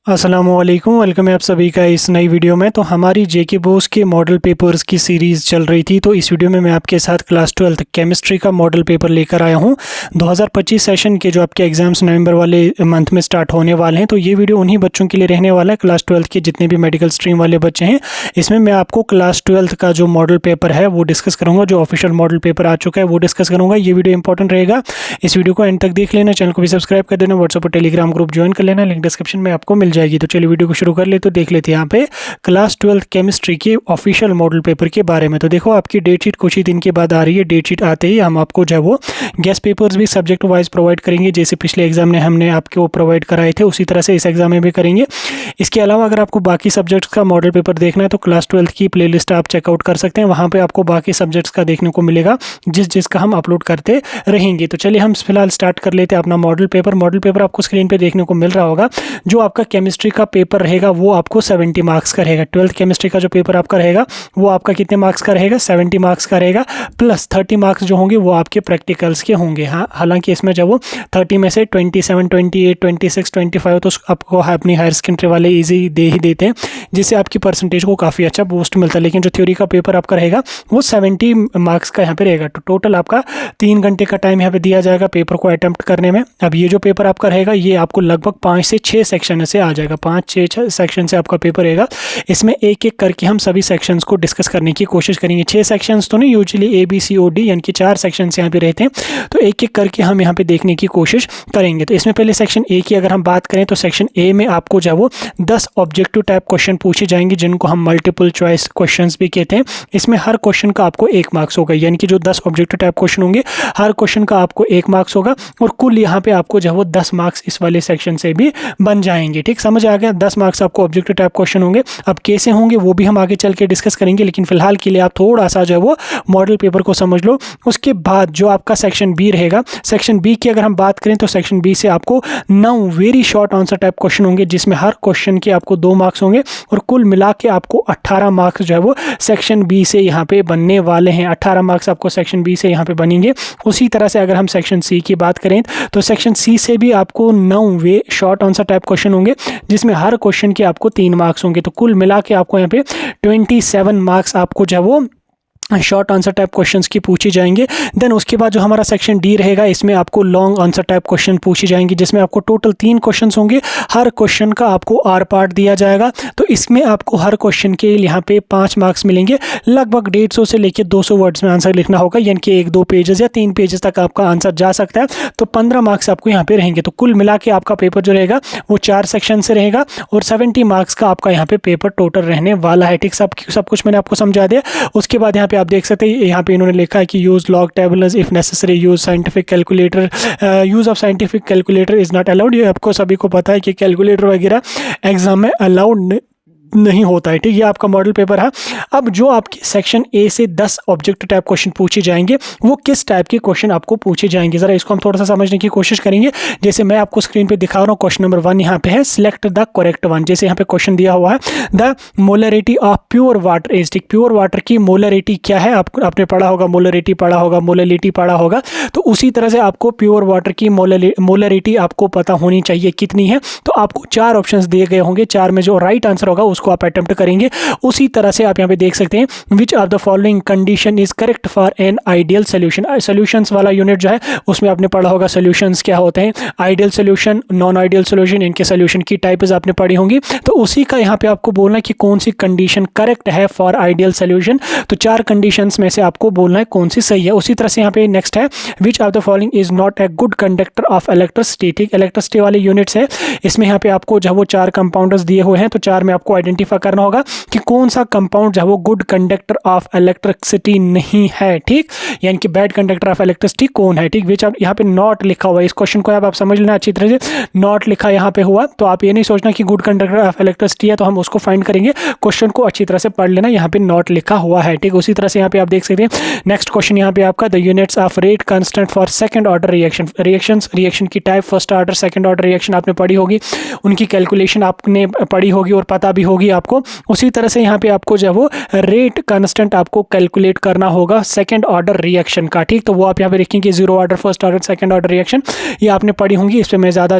अस्सलामुअलैकुम, वेलकम है आप सभी का इस नई वीडियो में। तो हमारी जेके बोस के मॉडल पेपर्स की सीरीज़ चल रही थी, तो इस वीडियो में मैं आपके साथ क्लास 12th केमिस्ट्री का मॉडल पेपर लेकर आया हूं। 2025 सेशन के जो आपके एग्ज़ाम्स नवंबर वाले मंथ में स्टार्ट होने वाले हैं, तो ये वीडियो उन्हीं बच्चों के लिए रहने वाला है, क्लास 12th के जितने भी मेडिकल स्ट्रीम वाले बच्चे हैं। इसमें मैं आपको क्लास 12th का जो मॉडल पेपर है वो डिस्कस करूँगा, जो ऑफिशियल मॉडल पेपर आ चुका है वो डिस्कस करूँगा। ये वीडियो इंपॉर्टेंट रहेगा, इस वीडियो को एंड तक देख लेना, चैनल को भी सब्सक्राइब कर देना, व्हाट्सएप और टेलीग्राम ग्रुप ज्वाइन कर लेना, लिंक डिस्क्रिप्शन में आपको मिल जाएगी। तो चलिए वीडियो को शुरू कर ले। तो देख लेते हैं यहाँ पे क्लास 12th केमिस्ट्री के ऑफिशियल मॉडल पेपर के बारे में। तो देखो आपकी डेट शीट कुछ ही दिन के बाद आ रही है। डेट शीट आते ही हम आपको जो है वो गेस्ट पेपर्स भी सब्जेक्ट वाइज प्रोवाइड करेंगे, जैसे पिछले एग्जाम में हमने आपको प्रोवाइड कराए थे उसी तरह से इस एग्जाम में भी करेंगे। इसके अलावा अगर आपको बाकी सब्जेक्ट्स का मॉडल पेपर देखना है तो क्लास 12th की प्लेलिस्ट आप चेकआउट कर सकते हैं, वहाँ पे आपको बाकी सब्जेक्ट्स का देखने को मिलेगा जिसका हम अपलोड करते रहेंगे। तो चलिए हम फिलहाल स्टार्ट कर लेते हैं अपना मॉडल पेपर। मॉडल पेपर आपको स्क्रीन पे देखने को मिल रहा होगा। जो आपका केमिस्ट्री का पेपर रहेगा वो आपको 70 मार्क्स का रहेगा। 12th केमिस्ट्री का जो पेपर आपका रहेगा वो आपका कितने मार्क्स का रहेगा, 70 मार्क्स का रहेगा, प्लस 30 मार्क्स जो होंगे वो आपके प्रैक्टिकल्स के होंगे। हाँ, हालांकि इसमें जब वो 30 में से 27, 28, 26, 25 तो आपको अपनी हायर सेकेंडरी वाले ईजी दे ही देते हैं, जिससे आपकी परसेंटेज को काफ़ी अच्छा बूस्ट मिलता है। लेकिन जो थ्योरी का पेपर आपका रहेगा वो 70 मार्क्स का यहाँ पे रहेगा। तो टोटल आपका 3 घंटे का टाइम यहाँ पे दिया जाएगा पेपर को अटेम्प्ट करने में। अब ये जो पेपर आपका रहेगा ये आपको लगभग 5 से 6 सेक्शन से आ जाएगा। 5-6 सेक्शन से आपका पेपर रहेगा। इसमें एक एक करके हम सभी सेक्शंस को डिस्कस करने की कोशिश करेंगे। 6 सेक्शंस तो नहीं, यूजुअली ABCOD यानी कि 4 सेक्शंस यहाँ पे रहते हैं, तो एक एक करके हम यहाँ पे देखने की कोशिश करेंगे। तो इसमें पहले सेक्शन ए की अगर हम बात करें तो सेक्शन ए में आपको जो वो 10 ऑब्जेक्टिव टाइप क्वेश्चन पूछे जाएंगे, जिनको हम मल्टीपल चॉइस क्वेश्चंस भी कहते हैं। इसमें हर क्वेश्चन का आपको 1 मार्क्स होगा, यानी कि जो 10 ऑब्जेक्टिव टाइप क्वेश्चन होंगे हर क्वेश्चन का आपको 1 मार्क्स होगा, और कुल यहाँ पे आपको जो वो 10 मार्क्स इस वाले सेक्शन से भी बन जाएंगे। ठीक, समझ आ गया। 10 मार्क्स आपको ऑब्जेक्टिव टाइप क्वेश्चन होंगे। अब कैसे होंगे वो भी हम आगे चल के डिस्कस करेंगे, लेकिन फिलहाल के लिए आप थोड़ा सा जो है वो मॉडल पेपर को समझ लो। उसके बाद जो आपका सेक्शन बी रहेगा, सेक्शन बी की अगर हम बात करें तो सेक्शन बी से आपको 9 very short answer type question होंगे, जिसमें हर क्वेश्चन के आपको 2 मार्क्स होंगे, और कुल मिला के आपको 18 मार्क्स जो है वो सेक्शन बी से यहाँ पे बनने वाले हैं। 18 मार्क्स आपको सेक्शन बी से यहाँ पे बनेंगे। उसी तरह से अगर हम सेक्शन सी की बात करें तो सेक्शन सी से भी आपको 9 वे शॉर्ट आंसर टाइप क्वेश्चन होंगे, जिसमें हर क्वेश्चन के आपको 3 मार्क्स होंगे। तो कुल मिला के आपको यहाँ पे 27 मार्क्स आपको जो है वो शॉर्ट आंसर टाइप क्वेश्चंस की पूछी जाएंगे। देन उसके बाद जो हमारा सेक्शन डी रहेगा, इसमें आपको लॉन्ग आंसर टाइप क्वेश्चन पूछी जाएंगे, जिसमें आपको टोटल 3 क्वेश्चंस होंगे। हर क्वेश्चन का आपको आर पार्ट दिया जाएगा, तो इसमें आपको हर क्वेश्चन के यहाँ पे 5 मार्क्स मिलेंगे। लगभग 150 से लेकर 200 वर्ड्स में आंसर लिखना होगा, यानी कि 1-2 पेजेस या 3 पेजेस तक आपका आंसर जा सकता है। तो 15 मार्क्स आपको यहाँ पे रहेंगे। तो कुल मिला के आपका पेपर जो रहेगा वो 4 सेक्शन से रहेगा, और 70 मार्क्स का आपका यहाँ पे पेपर टोटल रहने वाला है। ठीक, सब कुछ मैंने आपको समझा दिया। उसके बाद यहाँ पे आप देख सकते हैं, यहाँ पे इन्होंने लिखा है कि use log tables if necessary, use scientific calculator, use of scientific calculator is not allowed. ये आपको सभी को पता है कि कैलकुलेटर वगैरह एग्जाम में अलाउड नहीं होता है। ठीक, ये आपका मॉडल पेपर है। अब जो आपके सेक्शन ए से 10 ऑब्जेक्टिव टाइप क्वेश्चन पूछे जाएंगे, वो किस टाइप के क्वेश्चन आपको पूछे जाएंगे, जरा इसको हम थोड़ा सा समझने की कोशिश करेंगे। जैसे मैं आपको स्क्रीन पे दिखा रहा हूँ, क्वेश्चन नंबर 1 यहाँ पे है, सिलेक्ट द करेक्ट वन। जैसे यहाँ पे क्वेश्चन दिया हुआ है, the molarity of pure water is. ठीक, प्योर वाटर की मोलरिटी क्या है, आपने पढ़ा होगा, मोलरिटी पढ़ा होगा, मोलरिटी पढ़ा होगा। तो उसी तरह से आपको प्योर वाटर की मोलरिटी आपको पता होनी चाहिए कितनी है। तो आपको 4 ऑप्शंस दिए गए होंगे, 4 में जो राइट आंसर होगा उसको आप अटेम्प्ट करेंगे। उसी तरह से आप यहाँ पे देख सकते हैं, which of the following condition is correct for an ideal solution. Solutions वाला यूनिट जो है उसमें आपने पढ़ा होगा सॉल्यूशंस क्या होते हैं, ideal solution, non ideal solution, इनके सोल्यूशन की टाइप्स आपने पढ़ी होंगी। तो उसी का यहाँ पे आपको बोलना है कि कौन सी कंडीशन करेक्ट है फॉर आइडियल सोल्यूशन। तो 4 कंडीशंस में से आपको बोलना है कौन सी सही है। उसी तरह से यहाँ पे नेक्स्ट है, which of the following is not a good conductor of electricity. ठीक, इलेक्ट्रिसिटी वाले यूनिट्स है, इसमें यहाँ पे आपको जो वो 4 कंपाउंडर्स दिए हुए हैं, तो 4 में आपको आइडेंटिफाई करना होगा कि कौन सा कंपाउंड जो है वो गुड कंडक्टर ऑफ इलेक्ट्रिसिटी नहीं है। ठीक, यानी कि बैड कंडक्टर ऑफ इलेक्ट्रिसिटी कौन है। ठीक, विच आप यहाँ पे नॉट लिखा हुआ है, इस क्वेश्चन को आप समझ लेना अच्छी तरह से। नॉट लिखा यहाँ पे हुआ, तो आप ये नहीं सोचना कि गुड कंडक्टर ऑफ इलेक्ट्रिसिटी है तो हम उसको फाइंड करेंगे। क्वेश्चन को अच्छी तरह से पढ़ लेना, यहाँ पे नॉट लिखा हुआ है। ठीक, उसी तरह से यहाँ पे आप देख सकते हैं नेक्स्ट क्वेश्चन यहाँ पे आपका, the units of rate constant for second order reaction की type, first order, second order reaction आपने पढ़ी होगी, उनकी कैलकुलेशन आपने पढ़ी होगी और पता भी होगी होगी आपको। उसी तरह से यहाँ पे आपको जो है वो रेट कांस्टेंट आपको कैलकुलेट करना होगा सेकंड ऑर्डर रिएक्शन का, ठीक। तो वो आप यहाँ पे लिखेंगे zero order, first order, second order reaction, ये आपने पढ़ी होंगी, इस पर मैं ज़्यादा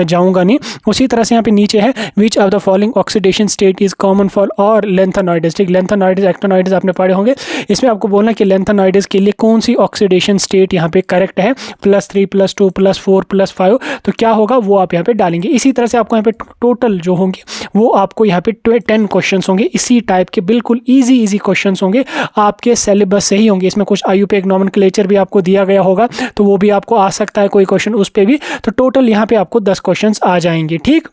जाऊँगा नहीं। उसी तरह से यहाँ पे नीचे है which of the following oxidation state is common for और लेंथेनॉइड्स, ठीक। लेंथेनॉइड्स, एक्टिनॉइड्स आपने पढ़े होंगे। इसमें आपको बोलना कि लेंथेनॉइड्स के लिए कौन सी ऑक्सीडेशन स्टेट यहाँ पे करेक्ट है, +3, +2, +4, +5, तो क्या होगा वो आप यहाँ पे डालेंगे। इसी तरह से आपको यहाँ पे टोटल जो होंगे वो आपको यहाँ पे 10 क्वेश्चन होंगे इसी टाइप के, बिल्कुल इजी क्वेश्चन होंगे, आपके सिलेबस से ही होंगे। इसमें कुछ IUPAC नॉमेनक्लेचर भी आपको दिया गया होगा, तो वो भी आपको आ सकता है कोई क्वेश्चन उस पर भी। तो टोटल यहाँ पे आपको 10 क्वेश्चन आ जाएंगे, ठीक।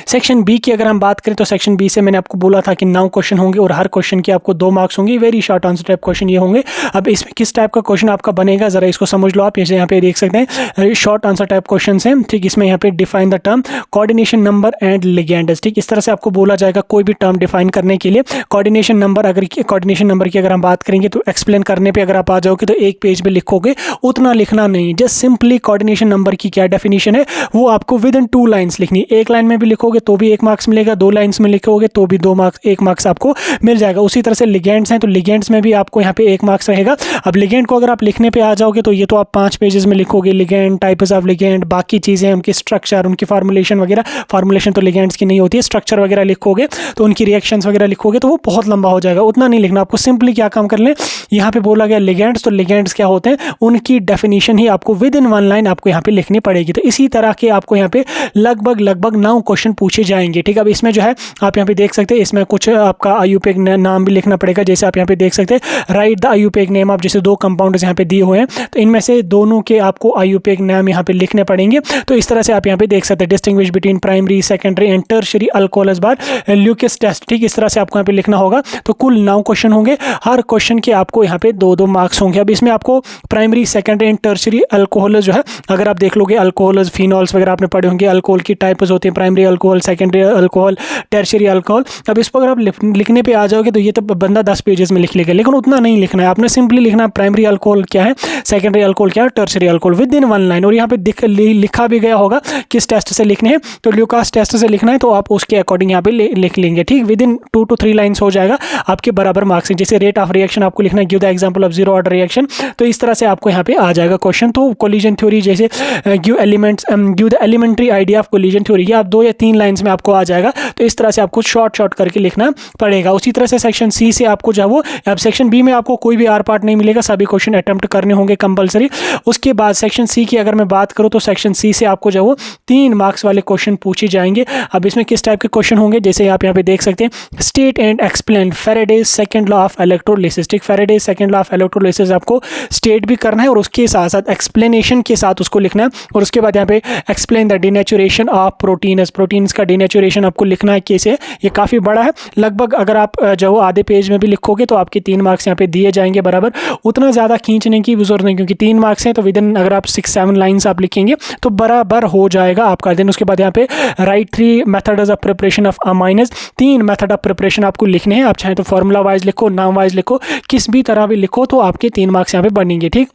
सेक्शन बी की अगर हम बात करें तो सेक्शन बी से मैंने आपको बोला था कि 9 क्वेश्चन होंगे और हर क्वेश्चन के आपको 2 मार्क्स होंगे। Very short answer type question ये होंगे। अब इसमें किस टाइप का क्वेश्चन आपका बनेगा जरा इसको समझ लो आप। यहाँ पे देख सकते हैं शॉर्ट आंसर टाइप क्वेश्चन है, ठीक। इसमें यहाँ पे define the term coordination number and ligands, ठीक। इस तरह से आपको बोला जाएगा कोई भी टर्म डिफाइन करने के लिए। कोऑर्डिनेशन नंबर, अगर कोऑर्डिनेशन नंबर की अगर हम बात करेंगे तो एक्सप्लेन करने पर अगर आप आ जाओगे तो एक पेज में लिखोगे, उतना लिखना नहीं, जस्ट सिंपली कोऑर्डिनेशन नंबर की क्या डेफिनेशन है वो आपको विद इन 2 लाइन्स लिखनी है। एक लाइन में भी लिखोगे तो भी 1 मार्क्स मिलेगा, 2 लाइन्स में लिखोगे तो भी 2 मार्क्स, 1 मार्क्स आपको मिल जाएगा। उसी तरह से लिगेंड्स हैं तो लिगेंड्स में भी आपको यहाँ पे 1 मार्क्स रहेगा। अब लिगेंड को अगर आप लिखने पे आ जाओगे तो ये तो आप 5 पेजेस में लिखोगे, लिगेंड, टाइप्स ऑफ लिगेंड, बाकी चीज़ें, उनकी स्ट्रक्चर, उनकी फार्मुलेशन वगैरह। फार्मुलेशन तो लिगेंड्स की नहीं होती है, स्ट्रक्चर वगैरह लिखोगे तो उनकी रिएक्शंस वगैरह लिखोगे तो वो बहुत लंबा हो जाएगा, उतना नहीं लिखना। आपको सिंपली क्या काम कर लें, यहाँ पे बोला गया लिगेंड्स, तो लिगेंड्स क्या होते हैं उनकी डेफिनेशन ही आपको विद इन 1 लाइन आपको यहाँ पे लिखनी पड़ेगी। तो इसी तरह के आपको यहाँ पे लगभग 9 क्वेश्चन पूछे जाएंगे, ठीक। अब इसमें जो है आप यहाँ पे देख सकते हैं, इसमें कुछ आपका IUPAC नाम भी लिखना पड़ेगा। जैसे आप यहाँ पे देख सकते हैं राइट द IUPAC नेम, आप जैसे 2 कंपाउंड्स यहाँ पे दिए हुए हैं तो इनमें से दोनों के आपको IUPAC नाम यहाँ पे लिखने पड़ेंगे। तो इस तरह से आप यहाँ पे देख सकते हैं distinguish between primary, secondary and tertiary alcohol बार ल्यूकेस टेस्ट, ठीक। इस तरह से आपको यहाँ पे लिखना होगा। तो कुल 9 क्वेश्चन होंगे, हर क्वेश्चन के आपको यहाँ पे 2-2 मार्क्स होंगे। अब इसमें आपको primary, secondary and tertiary alcohol जो है, अगर आप देख लोगे अल्कोहल्स, फिनॉल्स वगैरह आपने पढ़े होंगे, अल्कोहल की टाइप्स होते हैं, primary alcohol, secondary alcohol, tertiary alcohol. अब इस पर अगर आप लिखने पे आ जाओगे तो ये तो बंदा 10 पेजेस में लिख लेगा, लेकिन उतना नहीं लिखना है। आपने सिंपली लिखना है प्राइमरी अल्कोहल क्या है, सेकेंडरी अल्कोहल क्या है, tertiary alcohol with in 1 line. और यहाँ पे लिखा भी गया होगा किस टेस्ट से लिखने हैं, तो ल्यूकास टेस्ट से लिखना है तो आप उसके अकॉर्डिंग यहाँ पे लिख लेंगे, ठीक। विद इन 2 to 3 लाइन्स हो जाएगा, आपके बराबर मार्क्स हैं। जैसे रेट ऑफ रिएक्शन आपको लिखना है, give the example of zero order reaction, तो इस तरह से आपको यहाँ पे आ जाएगा क्वेश्चन। तो कोलिजन थ्योरी जैसे give the elementary idea of collision theory, ये आप 2 या 3 लाइन्स में आपको आ जाएगा। तो इस तरह से आपको शॉर्ट करके लिखना पड़ेगा। उसी तरह से सेक्शन सी से आपको जो है वो, अब सेक्शन बी में आपको कोई भी आर पार्ट नहीं मिलेगा, सभी क्वेश्चन अटेम्प्ट करने होंगे कंपलसरी। उसके बाद सेक्शन सी की अगर मैं बात करूँ तो सेक्शन सी से आपको जो है वो 3 मार्क्स वाले क्वेश्चन पूछे जाएंगे। अब इसमें किस टाइप के क्वेश्चन होंगे, जैसे आप यहाँ पे देख सकते हैं state and explain Faraday's second law of electrolysis, ठीक। Faraday's second law of electrolysis आपको स्टेट भी करना है और उसके साथ साथ एक्सप्लेनेशन के साथ उसको लिखना है। और उसके बाद यहाँ पे explain the denaturation of proteins का डिनेचुरेशन आपको लिखना है कैसे, ये काफ़ी बड़ा है। लगभग अगर आप जो आधे पेज में भी लिखोगे तो आपके 3 मार्क्स यहाँ पे दिए जाएंगे बराबर। उतना ज़्यादा खींचने की जरूरत नहीं, क्योंकि 3 मार्क्स हैं तो विद इन अगर आप 6-7 लाइन्स आप लिखेंगे तो बराबर हो जाएगा आपका। दिन उसके बाद यहाँ पे write 3 methods of preparation of amines, 3 method of preparation आपको लिखने हैं। आप चाहें तो फॉर्मूला वाइज लिखो, नाम वाइज लिखो, किस भी तरह भी लिखो तो आपके 3 मार्क्स यहाँ पे बनेंगे, ठीक।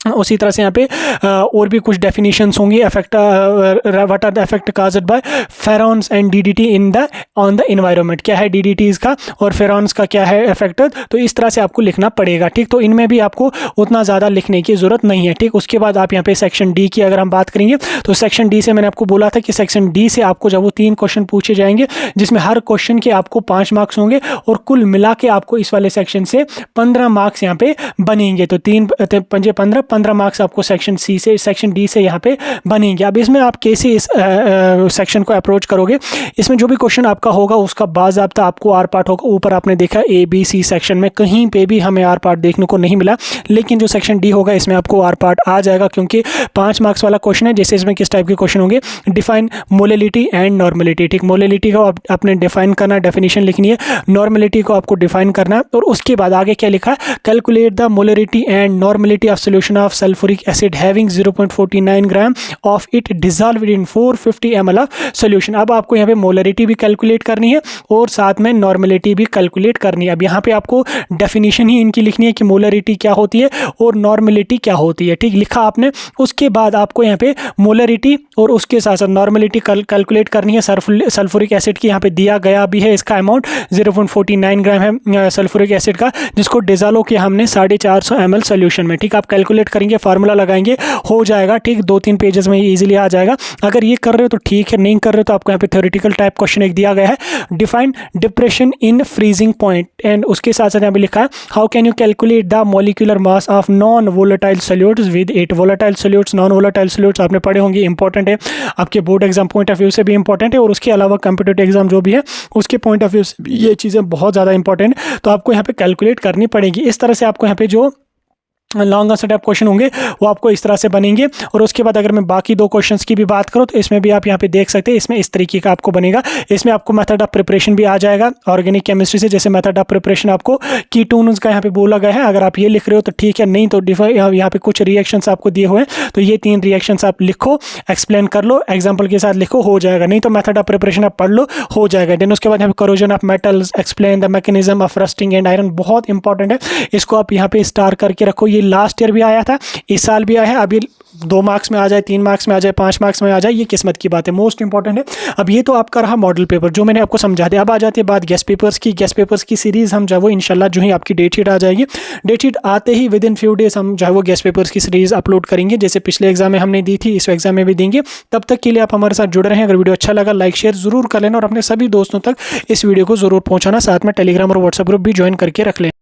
उसी तरह से यहाँ पे और भी कुछ डेफिनेशंस होंगी। Effect, what are the effect caused by freons and DDT on the environment, क्या है डीडीटीज का और फेरॉन्स का क्या है इफेक्ट, तो इस तरह से आपको लिखना पड़ेगा, ठीक। तो इनमें भी आपको उतना ज़्यादा लिखने की ज़रूरत नहीं है, ठीक। उसके बाद आप यहाँ पे सेक्शन डी की अगर हम बात करेंगे तो सेक्शन डी से मैंने आपको बोला था कि सेक्शन डी से आपको जब वो 3 क्वेश्चन पूछे जाएंगे, जिसमें हर क्वेश्चन के आपको 5 मार्क्स होंगे और कुल मिला के आपको इस वाले सेक्शन से 15 मार्क्स यहाँ पे बनेंगे। तो 3 × 15 मार्क्स आपको सेक्शन सी से, सेक्शन डी से यहाँ पे बनेंगे। अब इसमें आप कैसे इस सेक्शन को अप्रोच करोगे, इसमें जो भी क्वेश्चन आपका होगा उसका बाज़ाब्ता आपको आर पार्ट होगा। ऊपर आपने देखा ए बी सी सेक्शन में कहीं पे भी हमें आर पार्ट देखने को नहीं मिला, लेकिन जो सेक्शन डी होगा इसमें आपको आर पार्ट आ जाएगा, क्योंकि 5 मार्क्स वाला क्वेश्चन है। जैसे इसमें किस टाइप के क्वेश्चन होंगे, डिफाइन मोलिलिटी एंड नॉर्मलिटी, ठीक। मोलिलिटी को आपने डिफाइन करना, डेफिनेशन लिखनी है, नॉर्मलिटी को आपको डिफाइन करना है और उसके बाद आगे क्या लिखा है, calculate the molality and normality of solution of sulphuric acid having 0.49 gram of it dissolved in 450 ml of solution. अब आपको यहाँ पे मोलरिटी भी कैलकुलेट करनी है और साथ में नॉर्मलिटी भी कैलकुलेट करनी है। अब यहाँ पे आपको डेफिनेशन ही इनकी लिखनी है कि मोलरिटी क्या होती है और नॉर्मलिटी क्या होती है। ठीक लिखा आपने, उसके बाद आपको यहाँ पे मोलरिटी और उसके साथ साथ नॉर्मलिटी कैलकुलेट करनी है। सल्फ्यूरिक एसिड की यहाँ पे दिया गया भी है, इसका अमाउंट 0.49 ग्राम है सल्फ्यूरिक एसिड का, जिसको डिजॉल्व किया हमने 450 ml सोल्यूशन में। ठीक, आप कैलकुलेट करेंगे, फार्मूला लगाएंगे, हो जाएगा। ठीक, 2-3 पेजेस में इजीली आ जाएगा। अगर ये कर रहे हो तो ठीक है, नहीं कर रहे हो तो आपको यहाँ पे थ्योरेटिकल टाइप क्वेश्चन एक दिया गया है, define depression in freezing point, and उसके साथ साथ यहाँ पे लिखा है how can you calculate the molecular mass of non volatile solutes with it. Volatile solutes, non volatile solutes आपने पढ़े होंगे, इंपॉर्टेंट है, आपके board exam point of view से भी इंपॉर्टेंट है और उसके अलावा कॉम्पिटिटिव एग्जाम जो भी है उसके पॉइंट ऑफ व्यू से ये चीज़ें बहुत ज़्यादा इंपॉर्टेंट है। तो आपको यहाँ पे कैलकुलेट करनी पड़ेगी। इस तरह से आपको यहाँ पे जो लॉन्ग आंसर टाइप क्वेश्चन होंगे वो आपको इस तरह से बनेंगे। और उसके बाद अगर मैं बाकी 2 क्वेश्चंस की भी बात करूँ तो इसमें भी आप यहाँ पे देख सकते हैं, इसमें इस तरीके का आपको बनेगा। इसमें आपको मेथड ऑफ प्रिपरेशन भी आ जाएगा ऑर्गेनिक केमिस्ट्री से, जैसे मेथड ऑफ प्रिपरेशन आपको कीटोन्स का यहाँ पे बोला गया है। अगर आप ये लिख रहे हो तो ठीक है, नहीं तो यहाँ पे कुछ रिएक्शंस आपको दिए हुए हैं, तो ये 3 रिएक्शंस आप लिखो, एक्सप्लेन कर लो, एग्जाम्पल के साथ लिखो, हो जाएगा। नहीं तो मेथड ऑफ प्रिपरेशन आप पढ़ लो, हो जाएगा। देन उसके बाद यहाँ पे corrosion of metals, explain the mechanism of rusting and iron, बहुत इंपॉर्टेंट है, इसको आप यहाँ पे स्टार करके रखो। ये लास्ट ईयर भी आया था, इस साल भी आया है। अभी 2 मार्क्स में आ जाए, 3 मार्क्स में आ जाए, 5 मार्क्स में आ जाए, ये किस्मत की बात है, मोस्ट इंपॉर्टेंट है। अब ये तो आपका रहा मॉडल पेपर जो मैंने आपको समझा दिया। अब आ जाती है बात गेस्ट पेपर्स की। गेस्ट पेपर्स की सीरीज हम जो वो इंशाल्लाह जो ही आपकी डेट शीट आ जाएगी, डेट शीट आते ही विद इन फ्यू डेज हम जो है वो गेस्ट पेपर्स की सीरीज अपलोड करेंगे, जैसे पिछले एग्जाम में हमने दी थी, इस एग्जाम में भी देंगे। तब तक के लिए आप हमारे साथ जुड़े रहें। अगर वीडियो अच्छा लगा लाइक शेयर जरूर कर लेना और अपने सभी दोस्तों तक इस वीडियो को जरूर पहुंचाना। साथ में टेलीग्राम और व्हाट्सएप ग्रुप भी ज्वाइन करके रख लें।